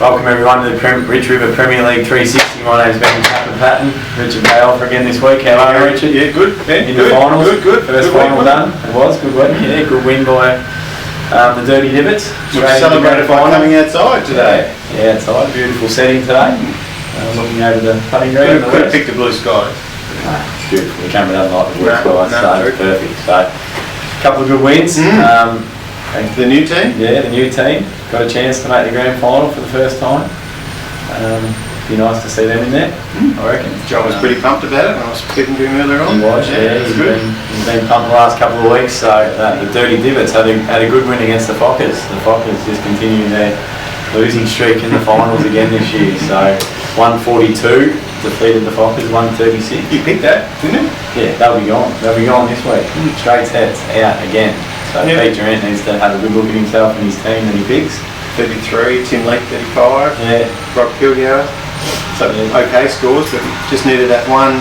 Welcome everyone to the Rich River Premier League 360. My name's Patten. Richard Caiolfa again this week. How are you, Richard? Yeah, good. Yeah, in the finals. Good. First good final week, done. It was good week. Yeah, good win by the Dirty Divots. We celebrated by coming outside today. Yeah, outside. Beautiful setting today. Looking over the putting green. Could have picked the blue skies. Beautiful. We came without like the blue skies, so perfect. So a couple of good wins. The new team? Yeah, the new team. Got a chance to make the grand final for the first time. Be nice to see them in there, I reckon. John was pretty pumped about it when I was speaking to him earlier on. He was, yeah. He's been pumped the last couple of weeks, so the Dirty Divots had a good win against the Fockers. The Fockers just continuing their losing streak in the finals again this year. So 142 defeated the Fockers, 136. You picked that, didn't you? Yeah, they'll be gone. They'll be gone this week. Straight sets out again. So Pete Durant needs to have a good look at himself and his team that he picks. 33, Tim Leake 35, Rob Kilgour. So okay scores, but just needed that one.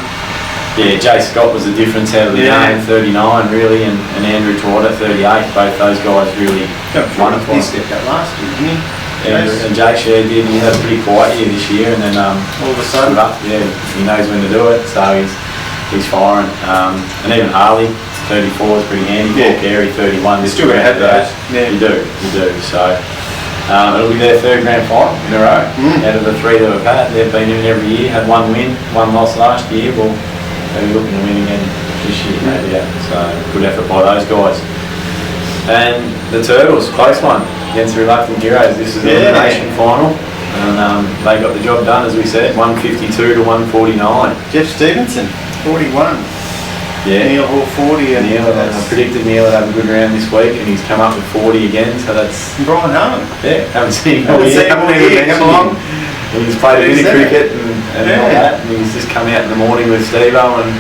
Yeah, Jay Scott was the difference out of the game, 39 really, and Andrew Trotter 38. Both those guys really wonderful. He stepped up last year, didn't he? And Jake Share did. He had a pretty quiet year this year, and then all of a sudden, he knows when to do it. So he's firing. And even Harley 34 is pretty handy. Paul Carey 31. You're still going to have those. Yeah. You do. So it'll be their third grand final in a row. Out of the three that we've had, they've been in every year. Had one win, one loss last year. Well, they'll be looking to win again this year, maybe. So good effort by those guys. And the Turtles, close one against the Reluctant Heroes. This is the elimination final, and they got the job done, as we said, 152 to 149. Jeff Stevenson, 41. Yeah. Neil Hall 40. And Neil, I predicted Neil would have a good round this week, and he's come up with 40 again. So that's Brian Harmon. Yeah, haven't seen him all year. Come along. And he's played a bit of cricket and all that, and he's just come out in the morning with Steve-O and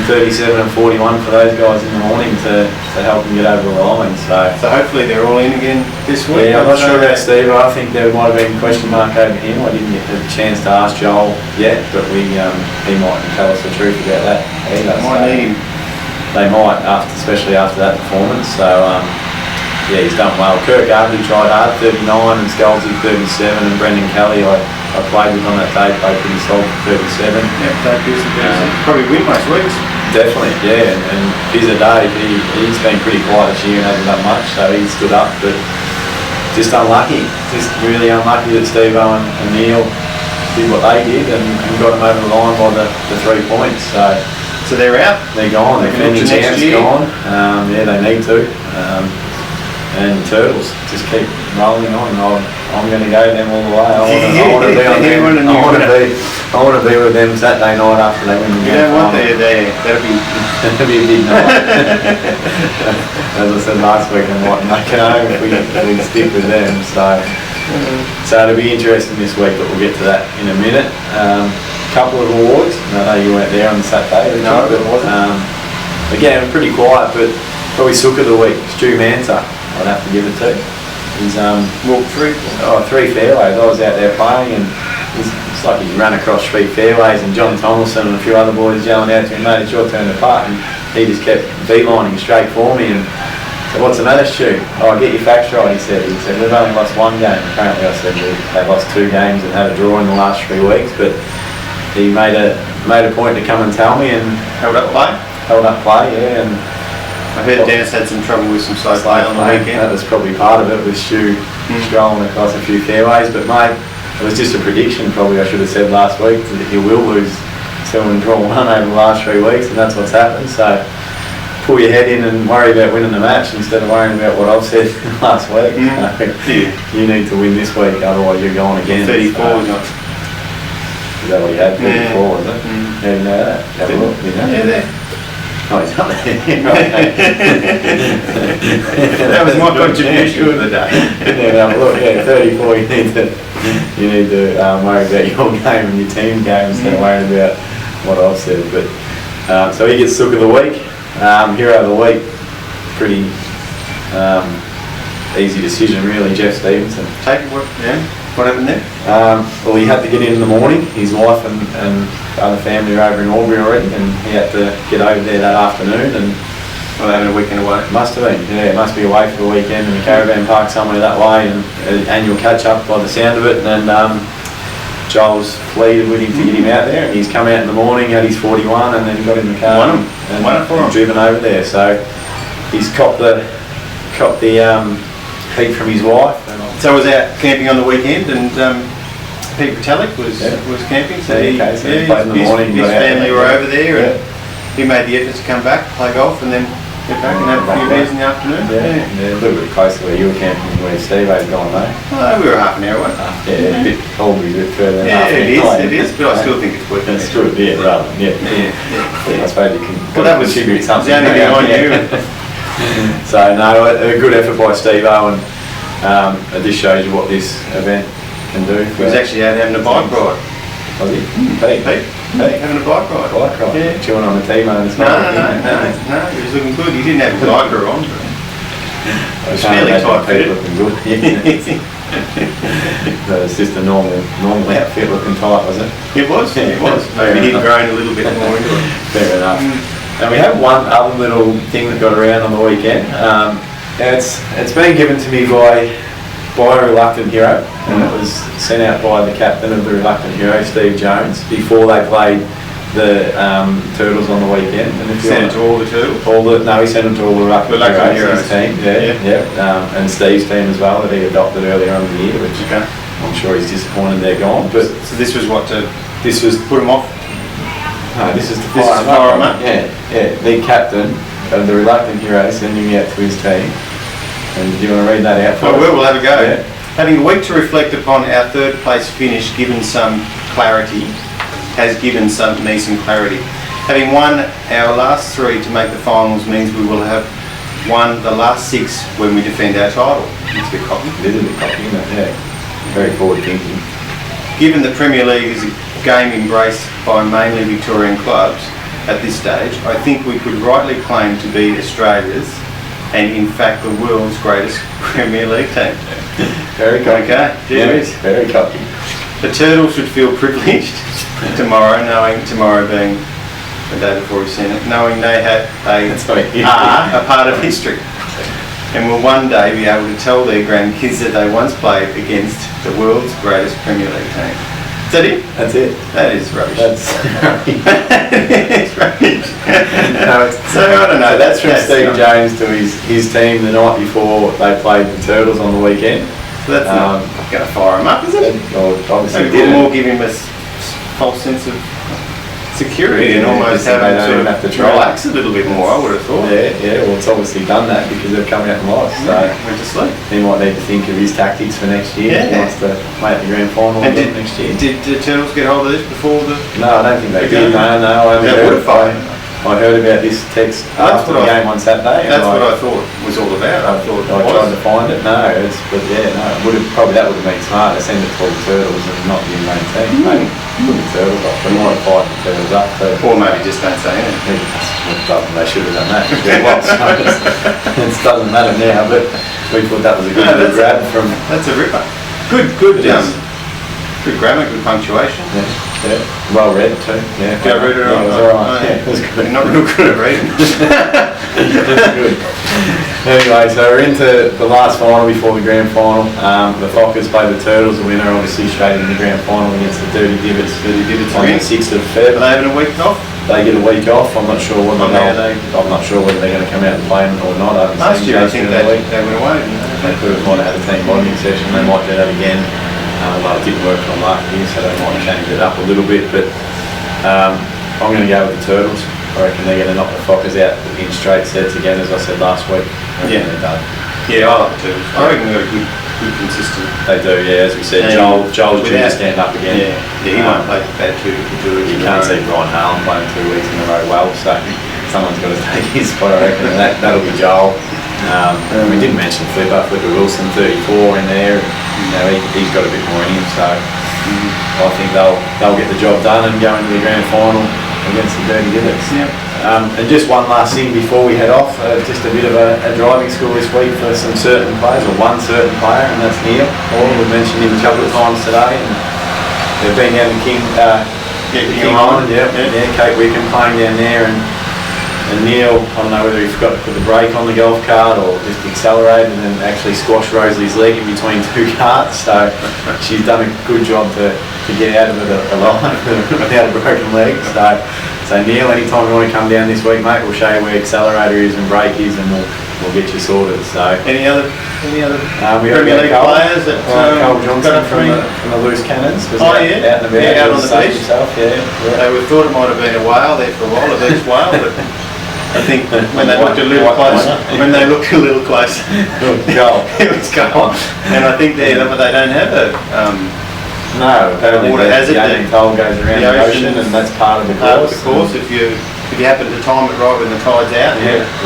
37 and 41 for those guys in the morning to help them get over the line. So hopefully they're all in again this week. Yeah, I'm not sure about Steve. I think there might have been a question mark over him. I didn't get the chance to ask Joel yet, but he might tell us the truth about that either. Might need him. They might, especially after that performance. So he's done well. Kirk Arby tried hard, 39, and Scalzi 37, and Brendan Kelly I played with on that day, played pretty solid for 37. Yeah, probably win most weeks. Definitely, yeah. And he's a Dave. He's been pretty quiet this year and hasn't done much, so he stood up, but just unlucky. Just really unlucky that Steve-O and Neil did what they did and got them over the line by the 3 points. So they're out? They're gone. They're defending champs gone. They need to. And the Turtles just keep rolling on. I'm going to go them all the way. I want to be on them. I want to be with them Saturday night after they win the game. You know what? That'll be a big night. As I said last week, I might make it home if we stick with them. So it'll be interesting this week, but we'll get to that in a minute. Couple of awards. I know you weren't there on Saturday. No, it wasn't. Again, pretty quiet, but probably Sook of the week, Stu Mancer. I'd have to give it to. He's walked three fairways. I was out there playing, and it's like he's run across 3 fairways, and John Tomlinson and a few other boys yelling out to him, mate, it's your turn to putt, and he just kept beelining straight for me. And so, what's the matter, Stu? Oh, get your facts right, he said. We've only lost 1 game. Apparently, I said they've lost 2 games and had a draw in the last 3 weeks, but he made a point to come and tell me, and held up play, yeah. And I heard Dennis had some trouble with some slow play on the weekend. That was probably part of it, with Stu strolling across a few fairways. But mate, it was just a prediction, probably I should have said last week, that he will lose 2 and draw 1 over the last 3 weeks, and that's what's happened. So pull your head in and worry about winning the match instead of worrying about what I've said last week. You need to win this week, otherwise you're going again. 34 not. Is that what you had? 34, was it? How do you know that? Have a look. Yeah, there. Oh, he's not there. That was my contribution of the day. Have a look. 34. You need to worry about your game and your team game instead of worrying about what I've said. But so he gets Sook of the week, hero of the week. Pretty easy decision, really. Jeff Stevenson. What happened there? Well, he had to get in the morning. His wife and other family are over in Albury already, and he had to get over there that afternoon. And Well, they had a weekend away. Must have been, yeah, it must be away for the weekend in the caravan park somewhere that way, and an annual catch-up by the sound of it, and Joel's pleaded with him to get him out there, and he's come out in the morning, had his 41, and then got in the car Won it for him. Driven over there, so he's copped the heat from his wife. So I was out camping on the weekend, and Pete Vitalik was camping, so he played in the morning. His family were over there, and he made the effort to come back, play golf, and then get back and have a few beers in the afternoon. Yeah, a little bit closer to where you were camping where Steve had gone, though. We were half an hour away. Yeah, a bit probably a bit further than half an hour. It is, but I still think it's worth it. It's good, rather than, I suppose you can that was contribute something. Only behind you. So, no, a good effort by Steve-O, and it just shows you what this event can do. He was actually out having a bike ride. Was he? Pete, having a bike ride. Yeah. Chewing on the T-bone. No, he was looking good. He didn't have his biker on. It was fairly tight fitted. Looking good. So it's just a normal outfit looking tight, was it? It was. Maybe he'd grown a little bit more into it. Fair enough. And we have one other little thing that got around on the weekend. It's been given to me by a reluctant hero, and it was sent out by the captain of the reluctant hero, Steve Jones, before they played the Turtles on the weekend. And if sent it to all the Turtles? He sent them to all the reluctant heroes team, and Steve's team as well, that he adopted earlier on in the year, which I'm sure he's disappointed they're gone. But so this was what this was put him off? No, this is to fire him up. Yeah, the captain of the reluctant hero sending me out to his team. And do you want to read that out for us? We'll have a go. Yeah. Having a week to reflect upon our third place finish, given some clarity, has given me some clarity. Having won our last 3 to make the finals means we will have won the last 6 when we defend our title. It's a bit cocky. It is a bit cocky, isn't it? Yeah. Very forward thinking. Given the Premier League is a game embraced by mainly Victorian clubs at this stage, I think we could rightly claim to be Australia's and in fact the world's greatest Premier League team. Very cocky. Okay, very cocky. The Turtles should feel privileged tomorrow, knowing tomorrow being the day before we've seen it, knowing they are a part of history and will one day be able to tell their grandkids that they once played against the world's greatest Premier League team. Is that it? That's it. That is rubbish. That's it's rubbish. So I don't know. That's from Steve Jones to his team the night before they played the Turtles on the weekend. So that's not going to fire him up, is it? Well, obviously maybe didn't. More give him a false sense of security and almost have him sort of have to relax a little bit more, I would have thought. Yeah, well it's obviously done that because they've come out and lost. So went to sleep. He might need to think of his tactics for next year. He wants to make the grand final again next year. Did the Turtles get hold of this before the... No, I don't think they did. I heard about this text after the game on Saturday. That's what I thought was all about. I tried to find it. That would have been smart to send it to all the Turtles and not the main team. Maybe put the Turtles up, but might fight the Turtles up. Or maybe just don't say anything. They should have done that. It doesn't matter now, but we thought that was a good grab from. That's a ripper. Good grammar, good punctuation. Yeah. Well read too. Yeah. I read it all. It was alright. Yeah, it was good. Not real good at reading. That's good. Anyway, so we're into the last final before the grand final. The Fockers played the Turtles, the winner obviously straight in the grand final against the Dirty Divots on the 6th of Feb. Are they having a week off? They get a week off. I'm not sure whether they're going to come out and play or not. Last year I think they went away. They might have had a team bonding session. They might do that again. It didn't work from last year, so they might change it up a little bit. But I'm going to go with the Turtles. I reckon they're going to knock the Fockers out in straight sets again, as I said last week. Yeah, they're done. Yeah, I like the Turtles. I reckon they've got a good consistent. They do, yeah. As we said, Joel's due to stand up again. Yeah, he won't play bad 2 weeks. You can't see Brian Harlan playing 2 weeks in a row well, so someone's got to take his spot, I reckon, and that'll be Joel. We didn't mention Flipper Wilson, 34 in there. He's got a bit more in him, so I think they'll get the job done and go into the grand final against the Dirty Divots. And just one last thing before we head off, just a bit of a driving school this week for some certain players, or one certain player, and that's Neil. We've mentioned him a couple of times today, and they've been down in King Island, Kate Wickham playing down there, and And Neil, I don't know whether he forgot to put the brake on the golf cart or just accelerated and then actually squashed Rosalie's leg in between two carts. So she's done a good job to get out of it alive without a broken leg. So Neil, anytime you want to come down this week, mate, we'll show you where accelerator is and brake is, and we'll get you sorted. So any other we Premier League players that Cole Johnson got up from the Loose Cannons. Was Oh out yeah, and about, out on the beach. Himself, yeah. They would thought it might have been a whale there for a while, a beach whale, but I think when they looked a little close, it was gold. And I think they don't have a no, apparently water hazard. The toll goes around the ocean, and that's part of the course. If you happen to time it right when the tide's out,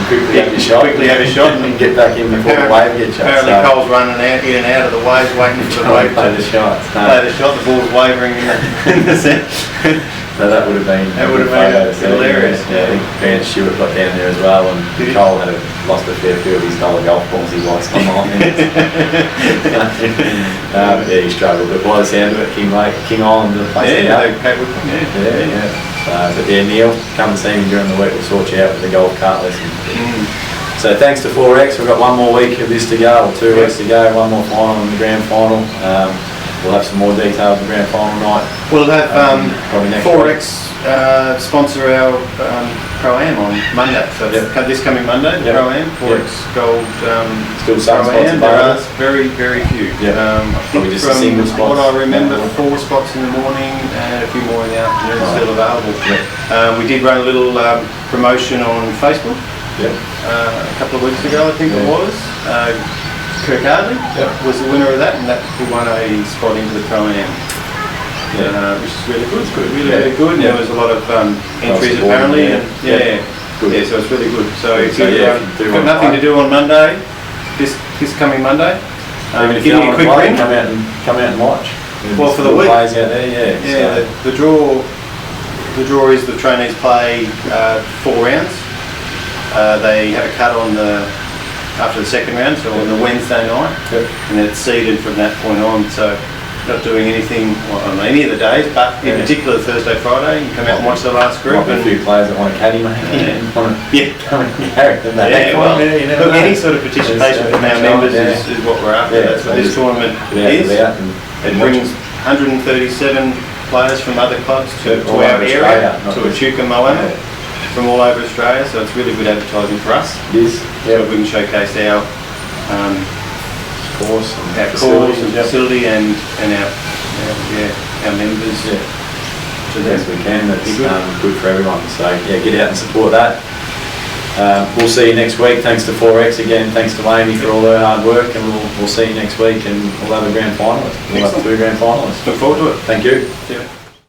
quickly have your shot, and get back in before the wave gets shot. Apparently Cole's running out, in and out of the waves, waiting for the wave to play the shot. The ball's wavering in the centre. So that would have been hilarious. Yeah, I think Ben Stewart got down there as well, and Cole had lost a fair few of his dollar golf balls he likes on yeah, he struggled, but by the sound of it, King Island the place to go. But yeah, Neil, come and see me during the week, we'll sort you out with the golf cart lesson. So thanks to 4X, we've got one more week of this to go, or 2 weeks to go, one more final and the grand final. We'll have some more details of the grand final night. We'll have probably next 4X sponsor our Pro-Am on Monday. So this coming Monday, the Pro-Am, 4X Gold Still some spots Pro-Am. There are very, very few. I think just a single spot. What I remember, 4 spots in the morning and a few more in the afternoon still available. We did run a little promotion on Facebook a couple of weeks ago, I think it was. Kirk Hardley was the winner of that, and he won a spot into the Pro-Am, which is really good. Really good. There was a lot of entries apparently, and so it's really good. So if you've got nothing to do on Monday, this coming Monday, give me a quick ring. Come out and watch. Well, for the week, players out there, the draw is the trainees play 4 rounds. They have a cut on after the second round, so on the Wednesday night, and then it's seeded from that point on. So not doing anything on any of the days, but in particular Thursday, Friday, you come out and watch the last group. And a few players that want a caddy, mate. Any sort of participation from our members is what we're after. That's what this tournament is. It brings 137 players from other clubs to our area, to Echuca, Moama, from all over Australia, so it's really good advertising for us. It is. So we can showcase our course and facility and our members to the best we can. That's good for everyone. So get out and support that. We'll see you next week. Thanks to 4X again. Thanks to Amy for all her hard work, and we'll see you next week, and we'll have a grand finalist. We'll have 2 grand finalists. Look forward to it. Thank you. See you.